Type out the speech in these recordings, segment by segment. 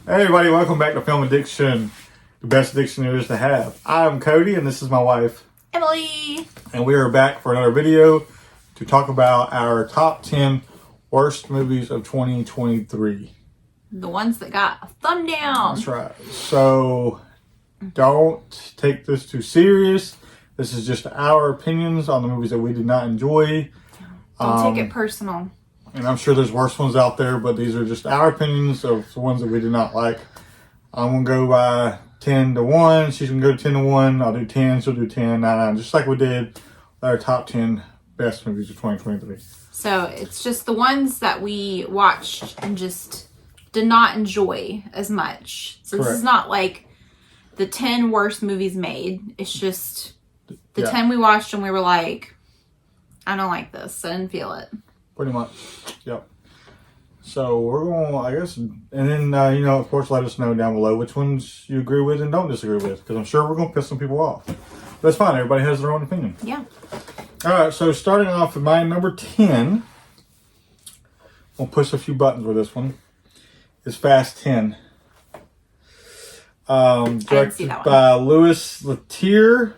Hey everybody, welcome back to Film Addiction, the best addiction there is to have. I'm Cody and this is my wife, Emily. And we are back for another video to talk about our top 10 worst movies of 2023. The ones that got a thumb down. That's right. So don't take this too serious. This is just our opinions on the movies that we did not enjoy. Don't take it personal. And I'm sure there's worse ones out there, but these are just our opinions of the ones that we did not like. I'm going to go by 10 to 1. She's going to go 10 to 1. I'll do 10. She'll do 10, 9, just like we did with our top 10 best movies of 2023. So it's just the ones that we watched and just did not enjoy as much. So Correct. This is not like the 10 worst movies made. It's just the 10 we watched and we were like, I don't like this. I didn't feel it. Pretty much. Yep. So we're going to, I guess, and then, of course, let us know down below which ones you agree with and don't disagree with. Because I'm sure we're going to piss some people off. That's fine. Everybody has their own opinion. Yeah. All right. So starting off with my number 10, we'll push a few buttons with this one. It's Fast 10. Directed by Louis Leterrier.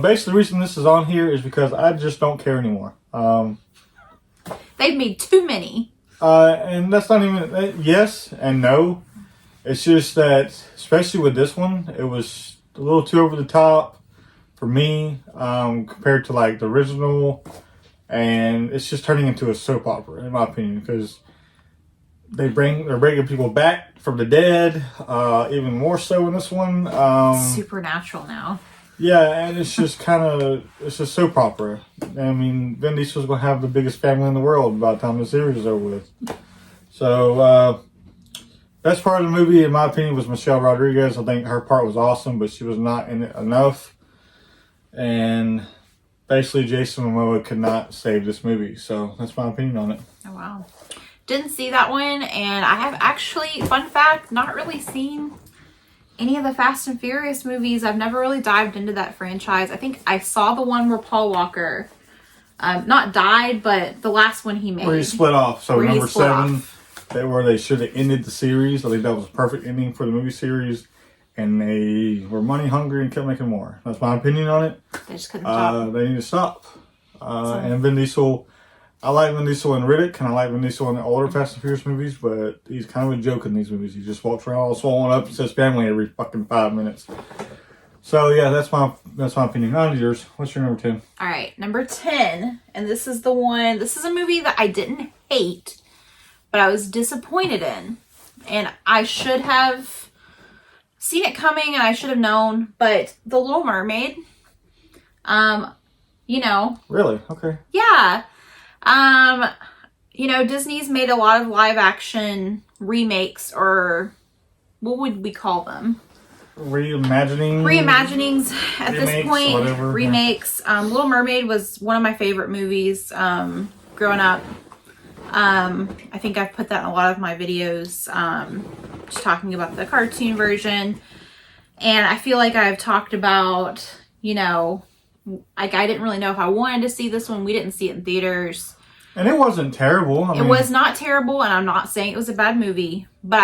Basically, the reason this is on here is because I just don't care anymore. They've made too many. And that's not even, yes and no. It's just that, especially with this one, it was a little too over the top for me, compared to like the original. And it's just turning into a soap opera, in my opinion, because they're bringing people back from the dead, even more so in this one. Supernatural now. Yeah, and it's just it's a soap opera. I mean, Vin Diesel's going to have the biggest family in the world by the time the series is over with. So, best part of the movie, in my opinion, was Michelle Rodriguez. I think her part was awesome, but she was not in it enough. And basically, Jason Momoa could not save this movie. So, that's my opinion on it. Oh, wow. Didn't see that one, and I have actually, fun fact, not really seen any of the Fast and Furious movies. I've never really dived into that franchise. I think I saw the one where Paul Walker not died, but the last one he made. Where he split off. So number 7, where they should have ended the series. I think that was a perfect ending for the movie series. And they were money hungry and kept making more. That's my opinion on it. They just couldn't stop. They need to stop. And Vin Diesel, I like Vin Diesel in Riddick, and I like Vin Diesel in the older Fast and Furious movies, but he's kind of a joke in these movies. He just walks around all swollen up and says family every fucking 5 minutes. So yeah, that's my opinion. On to yours. What's your number 10? All right, number 10, and this is the one. This is a movie that I didn't hate, but I was disappointed in, and I should have seen it coming, and I should have known. But The Little Mermaid, Really? Okay. Yeah. Disney's made a lot of live action remakes, or what would we call them? Reimaginings at this point. Whatever. Remakes. Little Mermaid was one of my favorite movies growing up. I think I've put that in a lot of my videos, just talking about the cartoon version. And I feel like I've talked about, like I didn't really know if I wanted to see this one. We didn't see it in theaters. And it wasn't terrible. It was not terrible, and I'm not saying it was a bad movie, but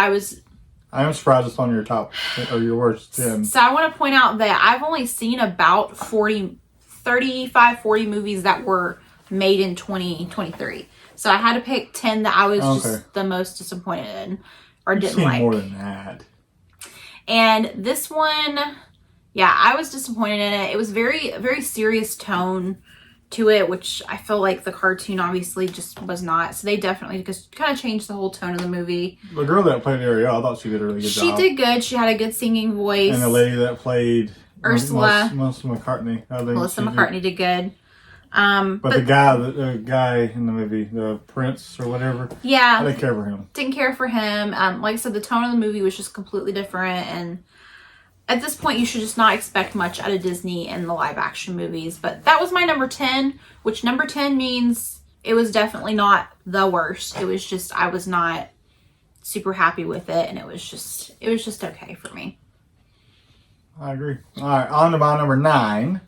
I am surprised it's on your top, or your worst 10. So I want to point out that I've only seen about 40 movies that were made in 2023. So I had to pick 10 that I was just the most disappointed in, or didn't like. More than that. And this one, yeah, I was disappointed in it. It was very, very serious tone to it, which I feel like the cartoon obviously just was not. So they definitely just kind of changed the whole tone of the movie. The girl that played Ariel, I thought she did a really good job. She did good. She had a good singing voice. And the lady that played Ursula. Melissa McCartney. Melissa McCartney did good. But the guy in the movie, the prince or whatever. Yeah. I didn't care for him. Didn't care for him. Like I said, the tone of the movie was just completely different, and at this point, you should just not expect much out of Disney in the live action movies. But that was my number 10, which number 10 means it was definitely not the worst. It was just, I was not super happy with it, and it was just okay for me. I agree. All right, on to my number 9.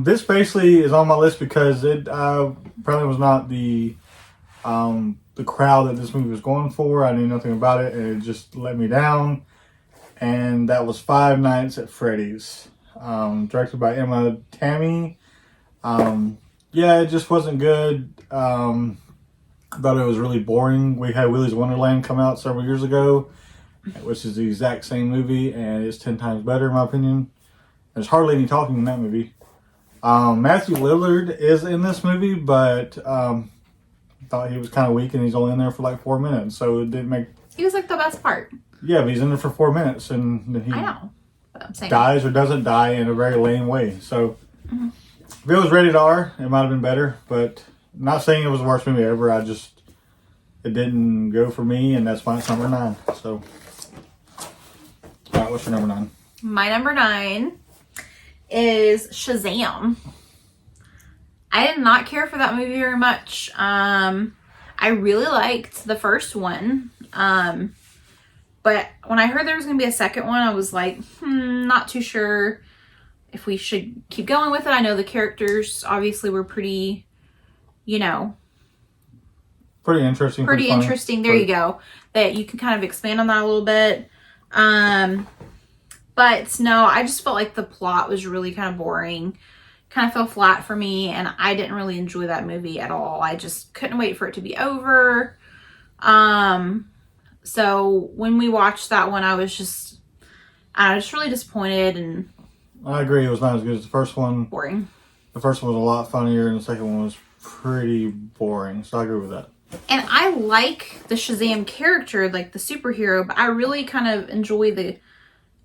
This basically is on my list because it probably was not the the crowd that this movie was going for. I knew nothing about it, and it just let me down. And that was Five Nights at Freddy's, directed by Emma Tammy. Yeah, it just wasn't good. I thought it was really boring. We had Willy's Wonderland come out several years ago, which is the exact same movie, and it's 10 times better in my opinion. There's hardly any talking in that movie. Matthew Lillard is in this movie, but thought he was kind of weak, and he's only in there for like 4 minutes, so it didn't make... He was like the best part. Yeah, but he's in there for 4 minutes, and then he I know, but I'm saying dies or doesn't die in a very lame way. So, if it was rated R, it might have been better, but I'm not saying it was the worst movie ever. It didn't go for me, and that's why it's number 9. So, all right, what's your number 9? My number 9 is Shazam. I did not care for that movie very much. I really liked the first one. But when I heard there was going to be a second one, I was like, not too sure if we should keep going with it. I know the characters obviously were pretty, Pretty interesting. Pretty interesting. There you go. That you can kind of expand on that a little bit. But no, I just felt like the plot was really kind of boring. Kind of fell flat for me, and I didn't really enjoy that movie at all. I just couldn't wait for it to be over. So when we watched that one, I was just really disappointed and I agree. It was not as good as the first one. Boring. The first one was a lot funnier, and the second one was pretty boring. So I agree with that. And I like the Shazam character, like the superhero, but I really kind of enjoy the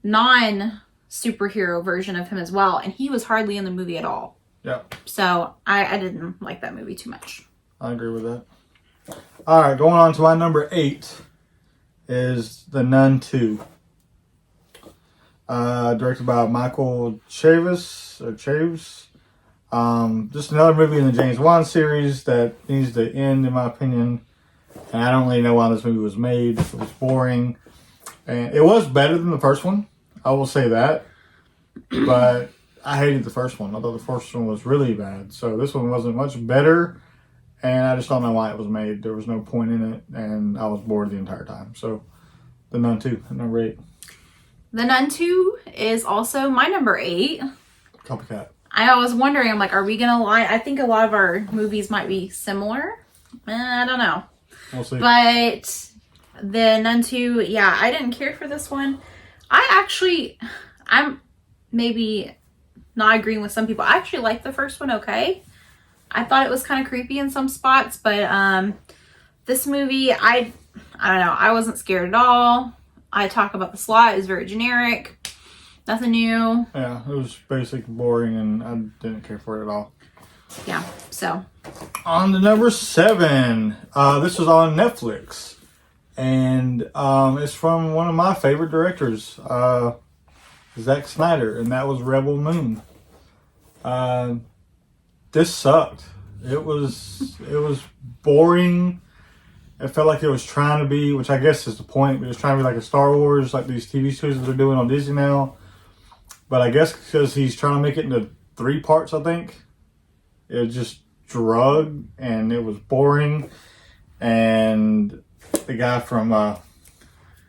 non-superhero version of him as well. And he was hardly in the movie at all. Yeah. So I didn't like that movie too much. I agree with that. All right, going on to my number 8 is The Nun 2. Directed by Michael Chaves. Just another movie in the James Wan series that needs to end, in my opinion. And I don't really know why this movie was made. It was boring. And it was better than the first one. I will say that. But I hated the first one. I thought the first one was really bad. So this one wasn't much better. And I just don't know why it was made. There was no point in it. And I was bored the entire time. So, The Nun 2, number 8. The Nun 2 is also my number 8. Copycat. I was wondering, I'm like, are we going to lie? I think a lot of our movies might be similar. I don't know. We'll see. But The Nun 2, yeah, I didn't care for this one. I'm maybe not agreeing with some people. I actually liked the first one okay. I thought it was kind of creepy in some spots, but this movie, I don't know. I wasn't scared at all. I talk about the slot. It was very generic. Nothing new. Yeah, it was basic, boring, and I didn't care for it at all. Yeah, so. On to number 7. This was on Netflix. And it's from one of my favorite directors, Zack Snyder, and that was Rebel Moon. This sucked. It was boring. It felt like it was trying to be, which I guess is the point, it was trying to be like a Star Wars, like these TV shows that they're doing on Disney now. But I guess because he's trying to make it into 3 parts, I think. It was just drug, and it was boring. And the guy from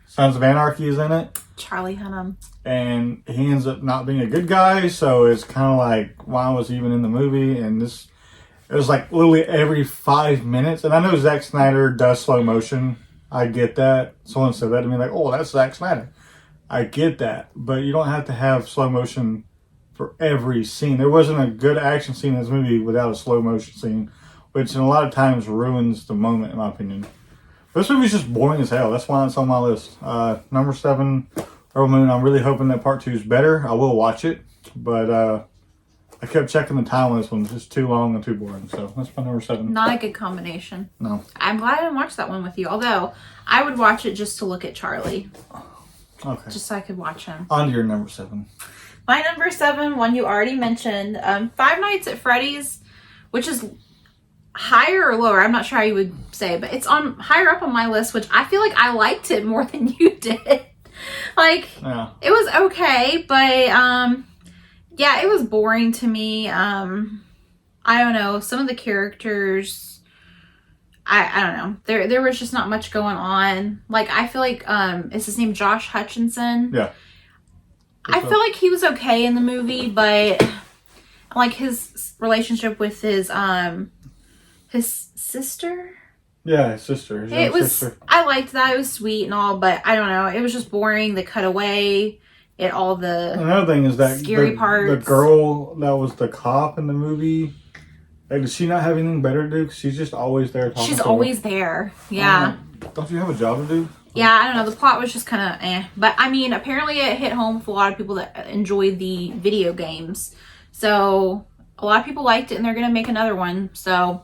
Sons of Anarchy is in it. Charlie Hunnam. And he ends up not being a good guy, so it's kind of like, why was he even in the movie? And it was like literally every 5 minutes. And I know Zack Snyder does slow motion. I get that. Someone said that to me, like, oh, that's Zack Snyder. I get that. But you don't have to have slow motion for every scene. There wasn't a good action scene in this movie without a slow motion scene, which in a lot of times ruins the moment, in my opinion. But this movie's just boring as hell. That's why it's on my list. Number 7, Rebel Moon. I'm really hoping that part 2 is better. I will watch it. But I kept checking the time on this one. It's just too long and too boring. So that's my number 7. Not a good combination. No. I'm glad I didn't watch that one with you. Although, I would watch it just to look at Charlie. Okay. Just so I could watch him. On to your number 7. My number 7, one you already mentioned. Five Nights at Freddy's, which is higher or lower. I'm not sure how you would say. But it's on higher up on my list, which I feel like I liked it more than you did. Like, Yeah. it was okay. But, yeah, it was boring to me. I don't know. Some of the characters, I don't know. There was just not much going on. Like, I feel like is his name Josh Hutcherson? Yeah. I feel like he was okay in the movie, but like his relationship with his sister. Yeah, his sister. Sister. I liked that. It was sweet and all, but I don't know. It was just boring. They cut away at all the another thing is that scary parts. The girl that was the cop in the movie, like, does she not have anything better to do? 'Cause she's just always there talking. She's to always there. Yeah. Don't you have a job to do? Yeah, I don't know. The plot was just kind of eh. But I mean, apparently it hit home with a lot of people that enjoyed the video games. So a lot of people liked it, and they're gonna make another one. So,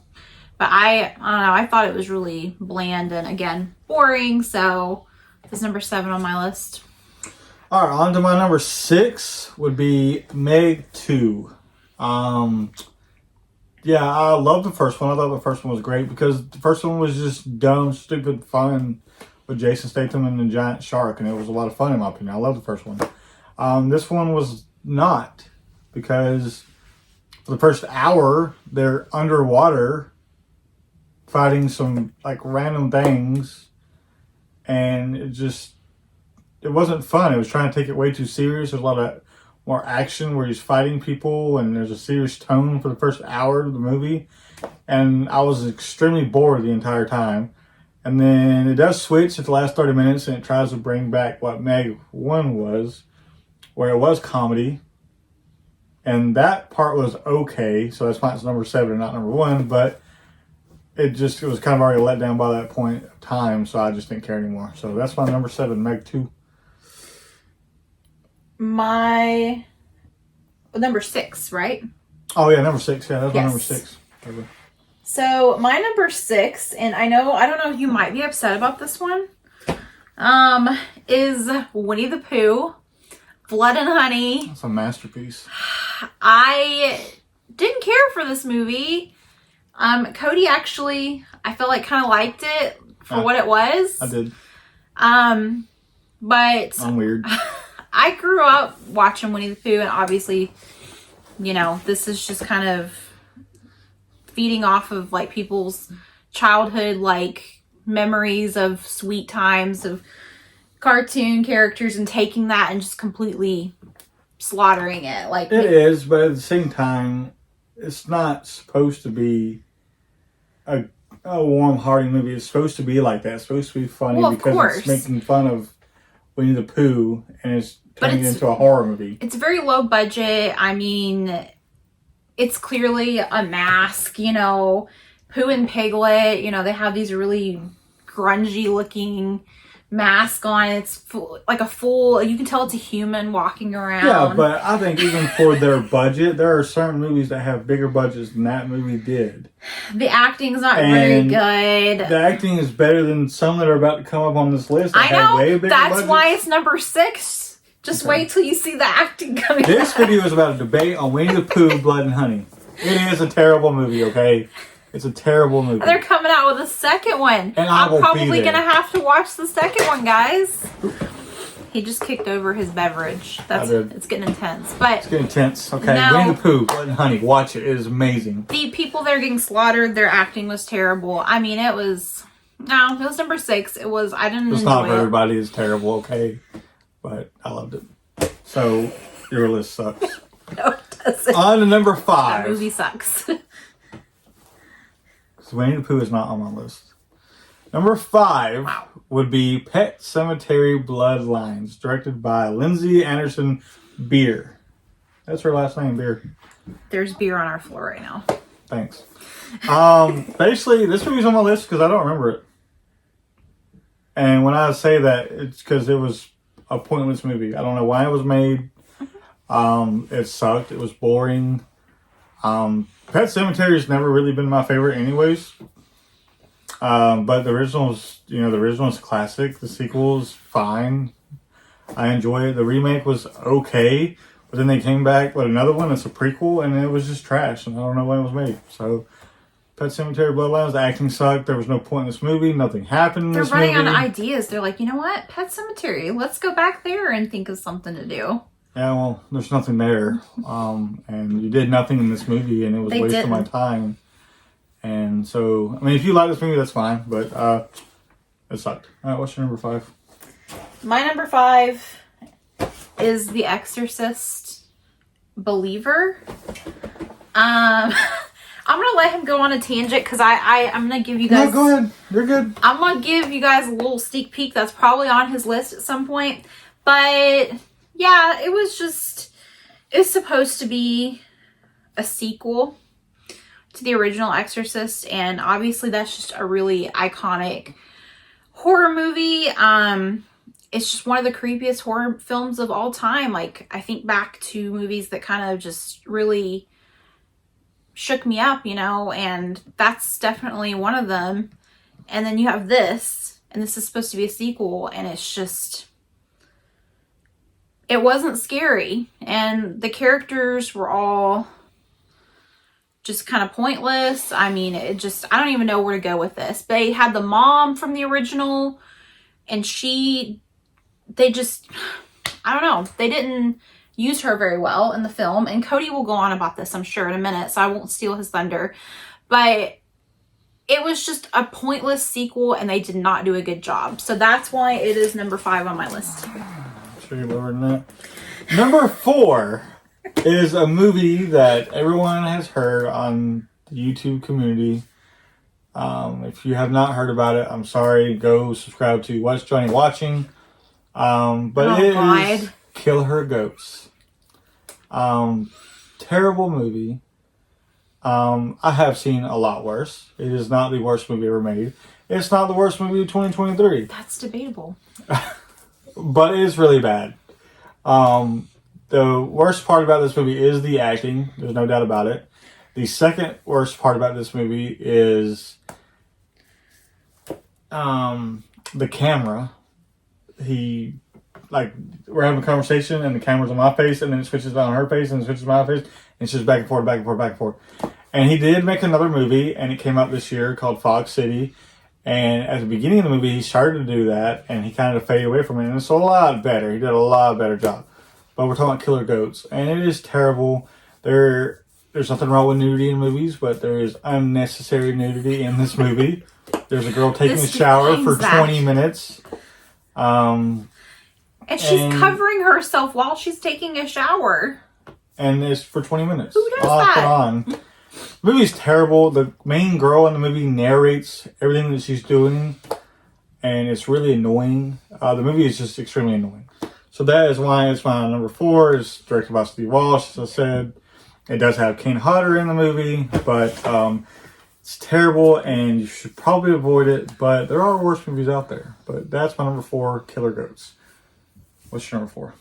but I don't know. I thought it was really bland and again boring. So it's number 7 on my list. All right, on to my number 6 would be Meg 2. Yeah, I love the first one. I thought the first one was great because the first one was just dumb, stupid fun with Jason Statham and the giant shark, and it was a lot of fun in my opinion. I love the first one. This one was not, because for the first hour they're underwater fighting some like random things, and it wasn't fun. It was trying to take it way too serious. There's a lot of more action where he's fighting people, and there's a serious tone for the first hour of the movie, and I was extremely bored the entire time. And then it does switch at the last 30 minutes, and it tries to bring back what Meg 1 was, where it was comedy. And that part was okay, so that's why it's number 7 and not number 1, but it was kind of already let down by that point of time, so I just didn't care anymore. So that's my number 7, Meg 2. My number 6, right? Oh yeah, number 6. Yeah, that's my Yes. number 6. Okay. So my number 6, and I don't know if you might be upset about this one, is Winnie the Pooh, Blood and Honey. That's a masterpiece. I didn't care for this movie. Cody actually, I felt like kind of liked it for what it was. I did. But I'm weird. I grew up watching Winnie the Pooh, and obviously, this is just kind of feeding off of like people's childhood like memories of sweet times of cartoon characters, and taking that and just completely slaughtering it. Like, it is, but at the same time, it's not supposed to be a warm-hearted movie. It's supposed to be like that. It's supposed to be funny, well, because it's making fun of Winnie the Pooh, and it's turning it into a horror movie. It's very low budget. I mean, it's clearly a mask, Pooh and Piglet, they have these really grungy looking mask on. It's like a full, you can tell it's a human walking around. Yeah, but I think even for their budget, there are certain movies that have bigger budgets than that movie did. The acting's not very good. The acting is better than some that are about to come up on this list. I know. Way bigger That's budgets. why it's number 6. Just wait till you see the acting coming This out. video is about a debate on Winnie the Pooh, Blood and Honey. It is a terrible movie, okay? It's a terrible movie. They're coming out with a second one. And I'm probably going to have to watch the second one, guys. He just kicked over his beverage. It's getting intense. But it's getting intense. Okay, no, Winnie the Pooh, Blood and Honey. Watch it. It is amazing. The people that are getting slaughtered, their acting was terrible. I mean, it was number 6. It was, I didn't enjoy it. It's not for everybody. It's terrible, okay? But I loved it. So, your list sucks. No, it doesn't. On to number 5. That movie sucks. Winnie the Pooh is not on my list. Number 5 would be Pet Sematary Bloodlines, directed by Lindsay Anderson Beer. That's her last name, Beer. There's beer on our floor right now. Thanks. Basically, this movie's on my list because I don't remember it. And when I say that, it's because it was a pointless movie. I don't know why it was made. It sucked. It was boring. Pet Sematary has never really been my favorite anyways. But the original's, the original's classic. The sequel's fine. I enjoy it. The remake was okay. But then they came back with another one. It's a prequel, and it was just trash. And I don't know when it was made. So, Pet Sematary Bloodlines, the acting sucked. There was no point in this movie. Nothing happened in this movie. They're running out of ideas. They're like, you know what? Pet Sematary. Let's go back there and think of something to do. Yeah, well, there's nothing there. And you did nothing in this movie, and it was a waste of my time. And so, I mean, if you like this movie, that's fine, but it sucked. All right, what's your number 5? My number 5 is The Exorcist Believer. I'm gonna let him go on a tangent because I'm gonna give you guys. No, go ahead. You're good. I'm gonna give you guys a little sneak peek. That's probably on his list at some point. But yeah, it's supposed to be a sequel to the original Exorcist, and obviously that's just a really iconic horror movie. It's just one of the creepiest horror films of all time. Like, I think back to movies that kind of just really shook me up, and that's definitely one of them. And then you have this, and this is supposed to be a sequel, and it's just, it wasn't scary, and the characters were all just kind of pointless. I mean, I don't even know where to go with this. They had the mom from the original, and they didn't use her very well in the film. And Cody will go on about this, I'm sure, in a minute, so I won't steal his thunder. But it was just a pointless sequel, and they did not do a good job. So that's why it is number 5 on my list. I'm sure you're lower than that. Number 4 is a movie that everyone has heard on the YouTube community. If you have not heard about it, I'm sorry. Go subscribe to What's Johnny Watching. But it is Kill Her Goats. Terrible movie. I have seen a lot worse. It is not the worst movie ever made. It's not the worst movie of 2023. That's debatable. But it is really bad. The worst part about this movie is the acting. There's no doubt about it. The second worst part about this movie is the camera. We're having a conversation and the camera's on my face, and then it switches on her face, and it switches on my face, and it's just back and forth, back and forth, back and forth. And he did make another movie, and it came out this year called Fog City. And at the beginning of the movie, he started to do that, and he kind of faded away from it, and it's a lot better. He did a lot better job. But we're talking about Killer Goats, and it is terrible. There's nothing wrong with nudity in movies, but there is unnecessary nudity in this movie. There's a girl taking a shower for 20 minutes. And she's covering herself while she's taking a shower. And it's for 20 minutes. Who does that? On. The movie's terrible. The main girl in the movie narrates everything that she's doing, and it's really annoying. The movie is just extremely annoying. So that is why it's my number 4. It's directed by Steve Walsh, as I said. It does have Kane Hodder in the movie, but it's terrible, and you should probably avoid it. But there are worse movies out there. But that's my number 4, Killer Goats. What's your number 4?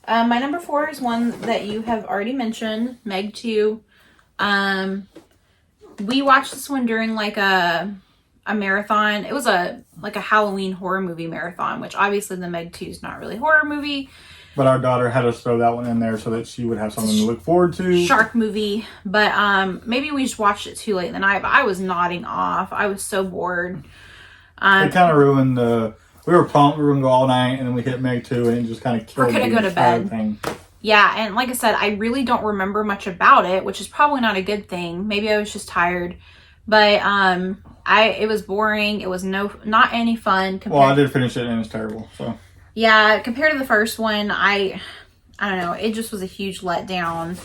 My number 4 is one that you have already mentioned, Meg 2. We watched this one during like a marathon. It was a Halloween horror movie marathon, which obviously the Meg 2 is not really a horror movie. But our daughter had us throw that one in there so that she would have something to look forward to. Shark movie. But maybe we just watched it too late in the night, but I was nodding off. I was so bored. It kind of ruined the... We were pumped. We were going to go all night, and then we hit Meg 2, and it just kind of killed the go to bed. thing. Yeah, and like I said, I really don't remember much about it, which is probably not a good thing. Maybe I was just tired. But it was boring. It was not any fun. Well, I did finish it, and it's terrible. So yeah, compared to the first one, I don't know. It just was a huge letdown.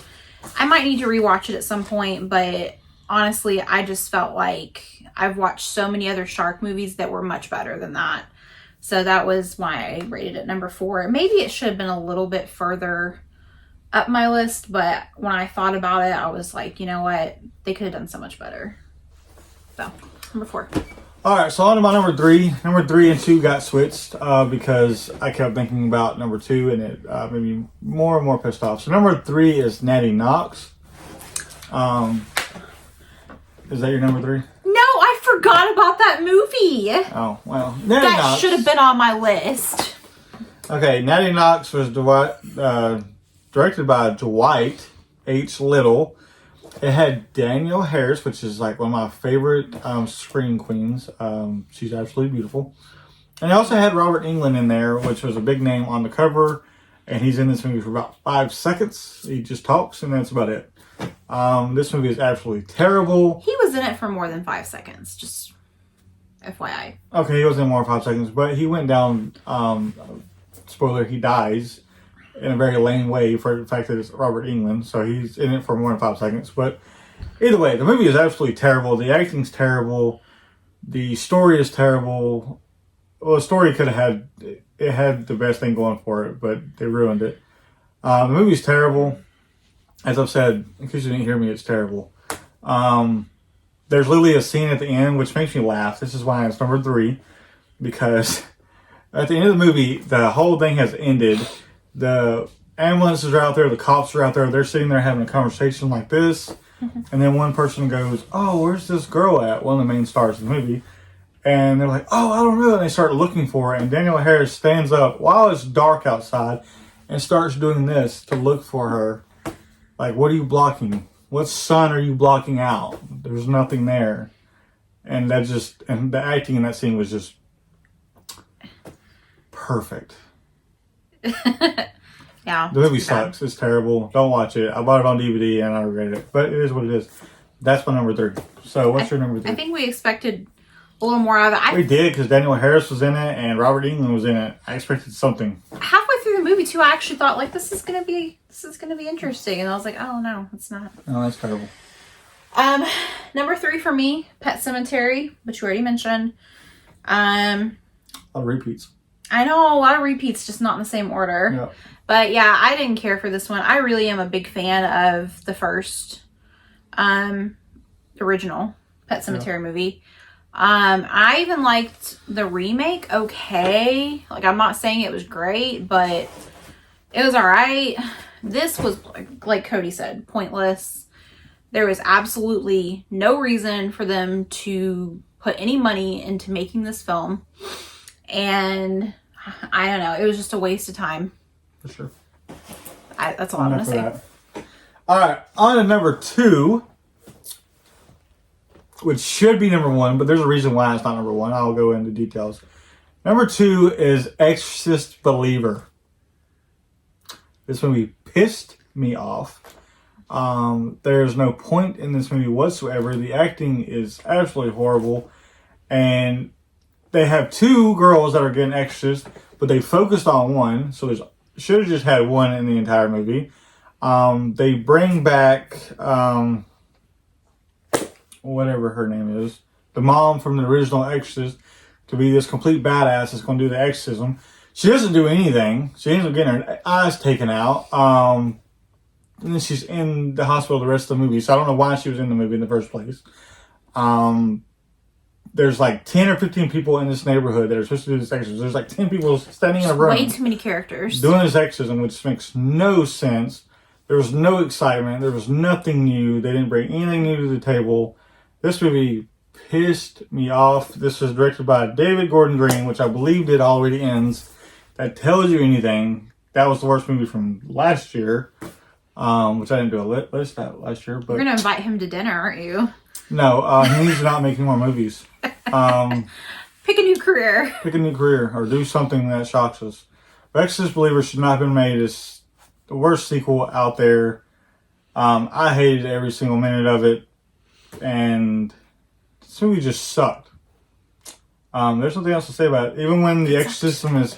I might need to rewatch it at some point, but honestly, I just felt like I've watched so many other shark movies that were much better than that. So that was why I rated it number 4. Maybe it should have been a little bit further up my list, but when I thought about it, I was like, you know what? They could have done so much better. So, number 4. All right, so on to my number 3. Number 3 and 2 got switched because I kept thinking about number 2, and it made me more and more pissed off. So number 3 is Natty Knox. Is that your number 3? No, I forgot about that movie. Oh, well. Natty Knox should have been on my list. Okay, Natty Knox was directed by Dwight H. Little. It had Danielle Harris, which is like one of my favorite screen queens. She's absolutely beautiful. And it also had Robert Englund in there, which was a big name on the cover. And he's in this movie for about 5 seconds. He just talks, and that's about it. This movie is absolutely terrible. He was in it for more than 5 seconds, just FYI. Okay, he was in more than 5 seconds, but he went down, spoiler, he dies in a very lame way for the fact that it's Robert Englund, so he's in it for more than 5 seconds. But either way, the movie is absolutely terrible. The acting's terrible. The story is terrible. Well, the story could have had, it had the best thing going for it, but they ruined it. The movie's terrible. As I've said, in case you didn't hear me, it's terrible. There's literally a scene at the end which makes me laugh. This is why it's number 3, because at the end of the movie, the whole thing has ended. The ambulances are out there, the cops are out there, they're sitting there having a conversation like this, and then one person goes, "Oh, where's this girl at?" One of the main stars of the movie. And they're like, "Oh, I don't know." And they start looking for her, and Daniel Harris stands up while it's dark outside and starts doing this to look for her. Like, what are you blocking? What sun are you blocking out? There's nothing there. And that just, and the acting in that scene was just perfect. Yeah. The movie sucks. It's terrible. Don't watch it. I bought it on DVD and I regret it. But it is what it is. That's my number 3. So what's your number 3? I think we expected a little more of it. We did, because Daniel Harris was in it and Robert Englund was in it. I expected something. Halfway through the movie too, I actually thought like this is gonna be interesting, and I was like, oh no, it's not. Oh, that's terrible. Number 3 for me, Pet Sematary, which you already mentioned. A lot of repeats. I know, a lot of repeats, just not in the same order. Yeah. But yeah, I didn't care for this one. I really am a big fan of the first original Pet Sematary movie. I even liked the remake okay. Like, I'm not saying it was great, but it was alright. This was, like Cody said, pointless. There was absolutely no reason for them to put any money into making this film. And I don't know, it was just a waste of time. For sure. That's all I'm going to say. Alright, on to number 2. Which should be number 1, but there's a reason why it's not number 1. I'll go into details. Number 2 is Exorcist Believer. This movie pissed me off. There's no point in this movie whatsoever. The acting is absolutely horrible. And they have 2 girls that are getting exorcised, but they focused on one. So they should have just had one in the entire movie. They bring back... whatever her name is, the mom from the original Exorcist, to be this complete badass that's going to do the exorcism. She doesn't do anything. She ends up getting her eyes taken out. And then she's in the hospital the rest of the movie. So I don't know why she was in the movie in the first place. There's like 10 or 15 people in this neighborhood that are supposed to do this exorcism. There's like 10 people standing in a room. Way too many characters. Doing this exorcism, which makes no sense. There was no excitement. There was nothing new. They didn't bring anything new to the table. This movie pissed me off. This was directed by David Gordon Green, which I believe did Already Ends. That tells you anything. That was the worst movie from last year, which I didn't do a list that last year. But you're going to invite him to dinner, aren't you? No, he needs to not make any more movies. Pick a new career. Pick a new career or do something that shocks us. Exorcist Believer should not have been made. It's the worst sequel out there. I hated every single minute of it. And this movie just sucked. There's nothing else to say about it. Even when the exorcism is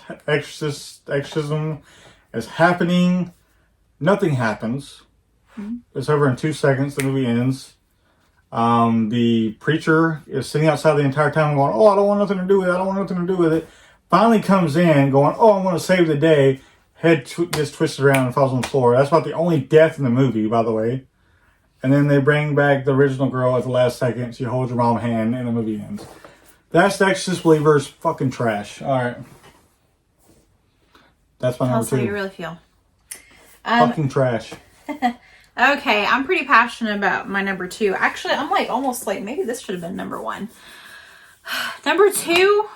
happening, nothing happens. Mm-hmm. It's over in 2 seconds. The movie ends. The preacher is sitting outside the entire time going, "Oh, I don't want nothing to do with it. I don't want nothing to do with it." Finally comes in going, "Oh, I'm going to save the day." Head gets twisted around and falls on the floor. That's about the only death in the movie, by the way. And then they bring back the original girl at the last second. She holds her mom's hand and the movie ends. That's the Exorcist Believer's fucking trash. Alright. That's my number 2. Tell us how you really feel. Fucking trash. Okay, I'm pretty passionate about my number 2. Actually, I'm like almost like maybe this should have been number 1. Number 2,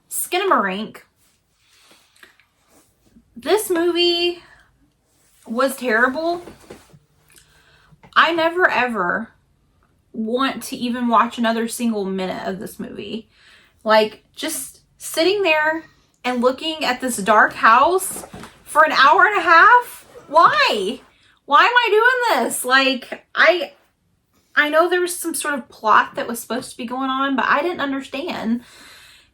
Skinamarink. This movie was terrible. I never ever want to even watch another single minute of this movie. Like, just sitting there and looking at this dark house for an hour and a half? Why? Why am I doing this? Like, I know there was some sort of plot that was supposed to be going on, but I didn't understand.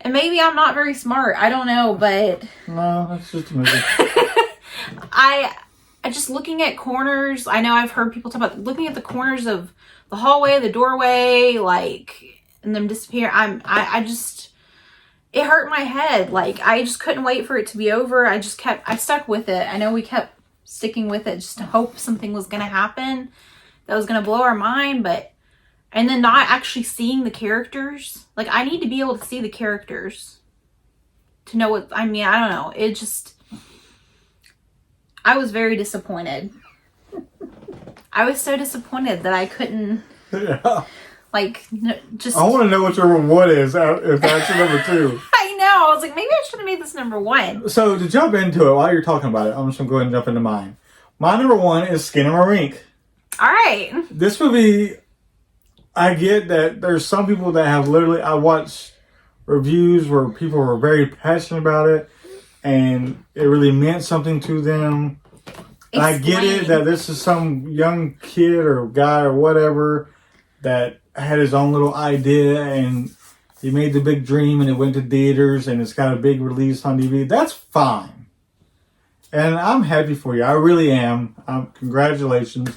And maybe I'm not very smart. I don't know, but... No, that's just a movie. I just looking at corners, I know I've heard people talk about looking at the corners of the hallway, the doorway, like, and them disappear. I just, it hurt my head. Like, I just couldn't wait for it to be over. I stuck with it. I know we kept sticking with it just to hope something was going to happen that was going to blow our mind, but, and then not actually seeing the characters. Like, I need to be able to see the characters to know what, I mean, I don't know. It just, I was very disappointed. I was so disappointed that I couldn't, like, just... I want to know what your number 1 is, if that's your number 2. I know. I was like, maybe I should have made this number 1. So, to jump into it, while you're talking about it, I'm just going to go ahead and jump into mine. My number 1 is Skinamarink. All right. This movie, I get that there's some people that have literally... I watched reviews where people were very passionate about it, and it really meant something to them. And I get it that this is some young kid or guy or whatever that had his own little idea and he made the big dream and it went to theaters and it's got a big release on DVD. That's fine. And I'm happy for you. I really am. Congratulations.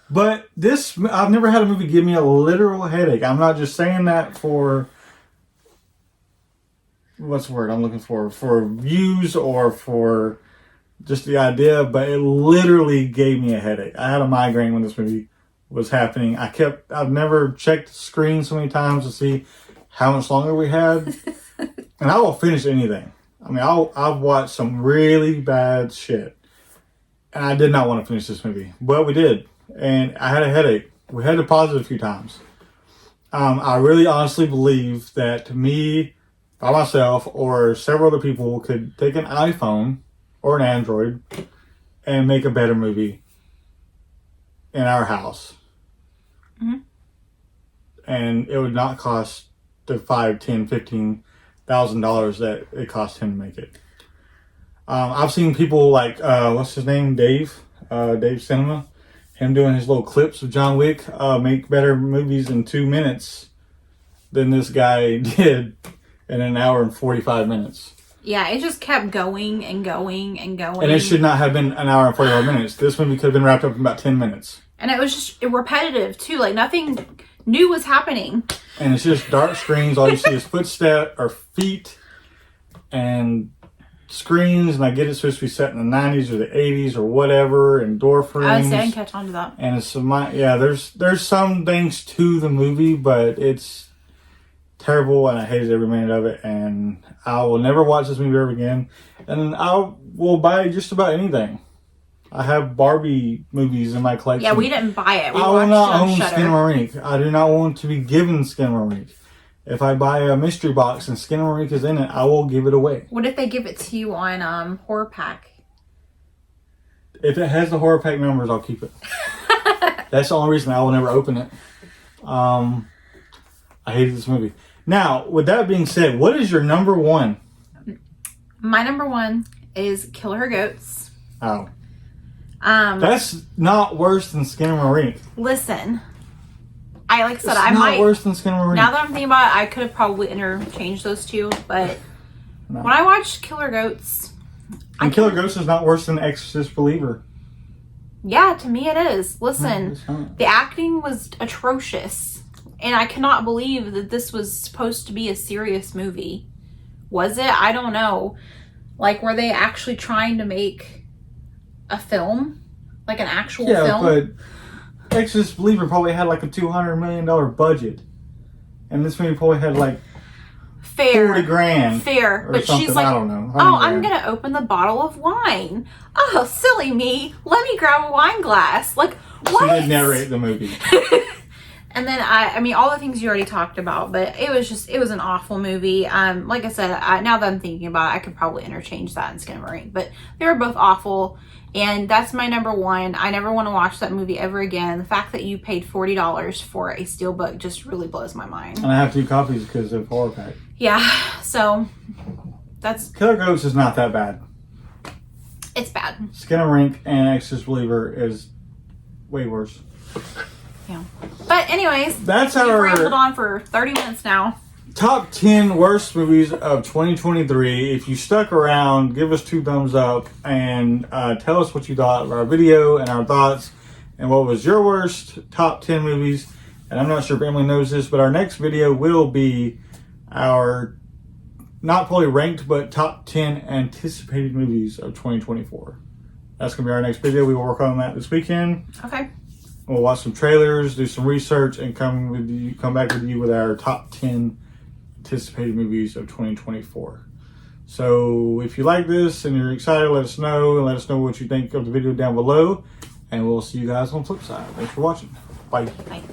But this, I've never had a movie give me a literal headache. I'm not just saying that for, what's the word I'm looking for views or for just the idea, but it literally gave me a headache. I had a migraine when this movie was happening. I've never checked the screen so many times to see how much longer we had. And I will finish anything. I mean, I've watched some really bad shit. And I did not want to finish this movie. But we did. And I had a headache. We had to pause it a few times. I really honestly believe that me, by myself, or several other people could take an iPhone or an Android and make a better movie in our house. Mm-hmm. And it would not cost the $5,000, $10,000, $15,000 that it cost him to make it. I've seen people like, what's his name? Dave Cinema. Him doing his little clips of John Wick, make better movies in 2 minutes than this guy did in an hour and 45 minutes. Yeah, it just kept going and going and going. And it should not have been an hour and 45 minutes. This movie could have been wrapped up in about 10 minutes. And it was just repetitive, too. Like, nothing new was happening. And it's just dark screens. All you see is footsteps or feet and screens. And I get it's supposed to be set in the 90s or the 80s or whatever. And door frames. I didn't catch on to that. And it's there's some things to the movie, but it's terrible. And I hated every minute of it. And I will never watch this movie ever again. And I will buy just about anything. I have Barbie movies in my collection. Yeah, we didn't buy it. We I will not own Shudder. Skinamarink. I do not want to be given Skinamarink. If I buy a mystery box and Skinamarink is in it, I will give it away. What if they give it to you on Horror Pack? If it has the Horror Pack numbers, I'll keep it. That's the only reason I will never open it. I hated this movie. Now, with that being said, what is your number 1? My number 1 is Kill Her Goats. Oh. That's not worse than Skinamarink. Listen, I said, I might. It's not worse than Skinamarink. Now that I'm thinking about it, I could have probably interchanged those two, but no. When I watched Killer Goats, Killer Goats is not worse than Exorcist Believer. Yeah, to me it is. Listen, the acting was atrocious, and I cannot believe that this was supposed to be a serious movie. Was it? I don't know. Like, were they actually trying to make a film, like an actual film? Yeah, but Exorcist Believer probably had like a $200 million budget, and this movie probably had like $40,000. Fair, but something. She's like, I don't know. I'm gonna open the bottle of wine. Oh, silly me! Let me grab a wine glass. Like, what? She did narrate the movie. And then I mean, all the things you already talked about, but it was an awful movie. Like I said, now that I'm thinking about it, I could probably interchange that and Skinamarink, but they were both awful. And that's my number 1. I never want to watch that movie ever again. The fact that you paid $40 for a steelbook just really blows my mind. And I have 2 copies because of Horror Pack. Yeah, so that's... Killer Ghost is not that bad. It's bad. Skinamarink and Exorcist Believer is way worse. Yeah. But anyways, that's we've our rambled on for 30 minutes now. top 10 worst movies of 2023. If you stuck around, give us 2 thumbs up and tell us what you thought of our video and our thoughts and what was your worst top 10 movies. And I'm not sure if Emily knows this, but our next video will be our not fully ranked, but top 10 anticipated movies of 2024. That's going to be our next video. We will work on that this weekend. Okay. We'll watch some trailers, do some research, and come back with you with our top 10 anticipated movies of 2024. So if you like this and you're excited, let us know, and let us know what you think of the video down below. And we'll see you guys on the flip side. Thanks for watching. Bye. Bye.